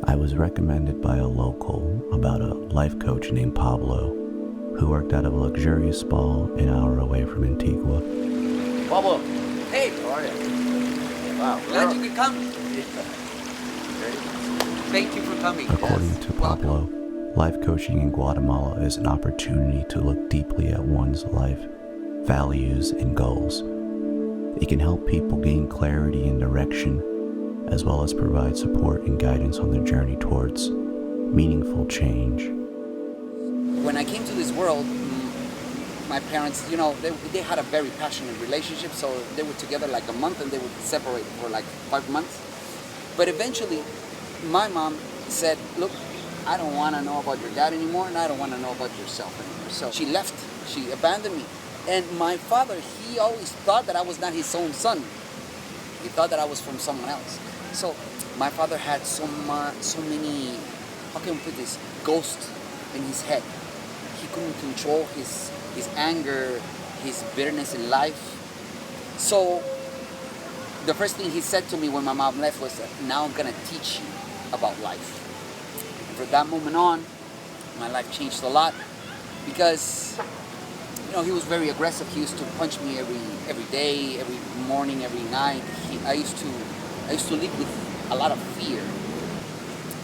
I was recommended by a local about a life coach named Pablo, who worked out of a luxurious spa an hour away from Antigua. Pablo, Hey, how are you? Wow. glad you could come. Thank you for coming. According to Pablo, life coaching in Guatemala is an opportunity to look deeply at one's life, values, and goals. It can help people gain clarity and direction, as well as provide support and guidance on their journey towards meaningful change. When I came to this world, my parents, they had a very passionate relationship, so they were together like a month and they would separate for like 5 months. But eventually, my mom said, look, I don't want to know about your dad anymore, and I don't want to know about yourself anymore. So she left, she abandoned me. And my father, he always thought that I was not his own son. He thought that I was from someone else. So my father had so many, how can we put this, ghosts in his head. He couldn't control his anger, his bitterness in life. So the first thing he said to me when my mom left was, now I'm going to teach you about life. And from that moment on, my life changed a lot because, he was very aggressive. He used to punch me every day, every morning, every night. I used to live with a lot of fear.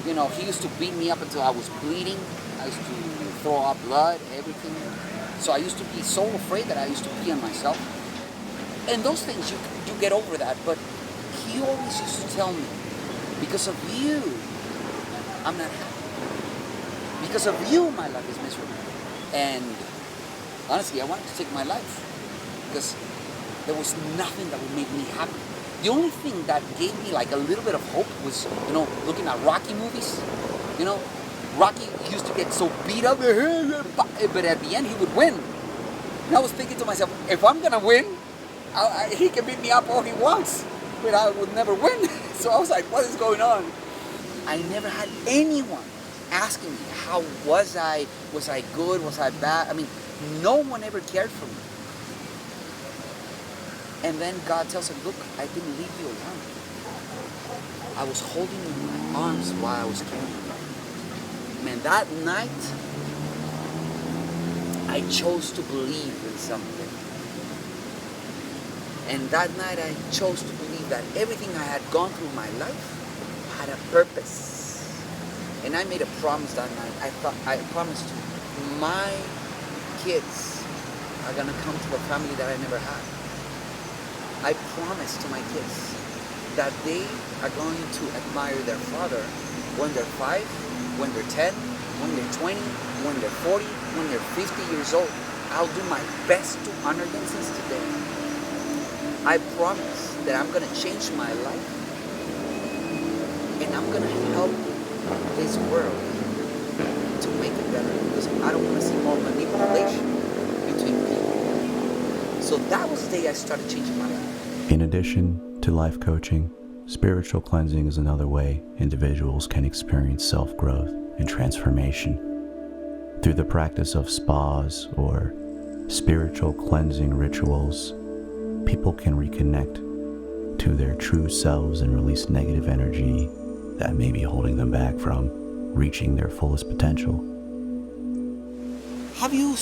He used to beat me up until I was bleeding. I used to throw up blood, everything. So I used to be so afraid that I used to pee on myself. And those things, you get over that. But he always used to tell me, because of you, I'm not happy. Because of you, my life is miserable. And honestly, I wanted to take my life because there was nothing that would make me happy. The only thing that gave me like a little bit of hope was, looking at Rocky movies. Rocky used to get so beat up, but at the end he would win. And I was thinking to myself, if I'm gonna win, he can beat me up all he wants, but I would never win. So I was like, what is going on? I never had anyone asking me, how was I? Was I good? Was I bad? I mean, no one ever cared for me. And then God tells him, look, I didn't leave you alone. I was holding you in my arms while I was carrying you. Man, that night, I chose to believe in something. And that night, I chose to believe that everything I had gone through in my life had a purpose. And I made a promise that night. I promised my kids are gonna come to a family that I never had. I promised to my kids that they are going to admire their father when they're 5, when they're 10, when they're 20, when they're 40, when they're 50 years old. I'll do my best to honor them since today. I promise that I'm gonna change my life and I'm gonna help this world to make it better because I don't want to see more manipulation between people. So that was the day I started changing my life. In addition to life coaching, spiritual cleansing is another way individuals can experience self-growth and transformation. Through the practice of spas or spiritual cleansing rituals, people can reconnect to their true selves and release negative energy that may be holding them back from reaching their fullest potential. Have you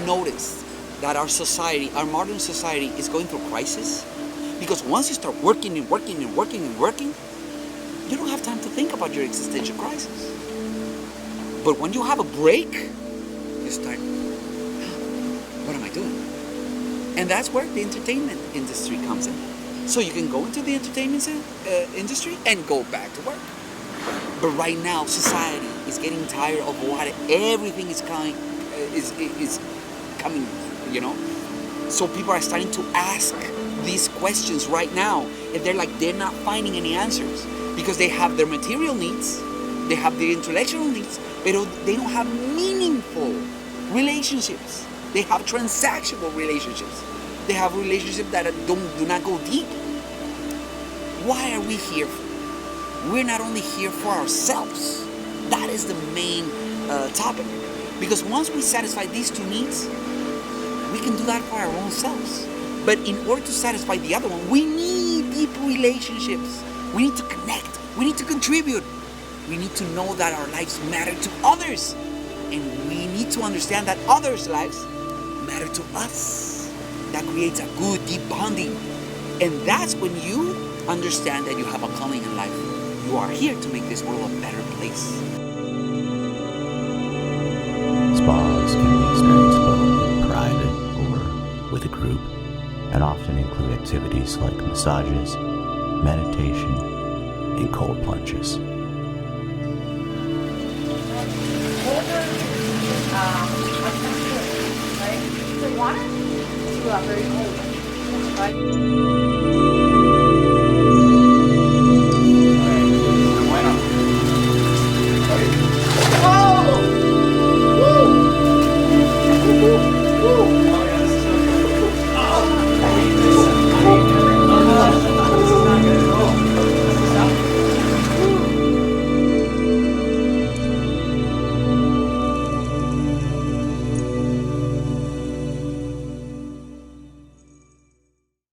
noticed that our society, our modern society, is going through crisis? Because once you start working and working and working and working, you don't have time to think about your existential crisis. But when you have a break, you start, what am I doing? And that's where the entertainment industry comes in. So you can go into the entertainment industry and go back to work. But right now, society is getting tired of what everything is coming, So people are starting to ask these questions right now, and they're not finding any answers because they have their material needs, they have their intellectual needs, but they don't have meaningful relationships. They have transactional relationships. They have relationships that do not go deep. Why are we here? We're not only here for ourselves. That is the main topic. Because once we satisfy these two needs, we can do that for our own selves. But in order to satisfy the other one, we need deep relationships. We need to connect. We need to contribute. We need to know that our lives matter to others. And we need to understand that others' lives matter to us. That creates a good, deep bonding. And that's when you understand that you have a calling in life. You are here to make this world a better place. Spas can be experienced both in private or with a group, and often include activities like massages, meditation, and cold plunges. Right? The water to a very cold. Right?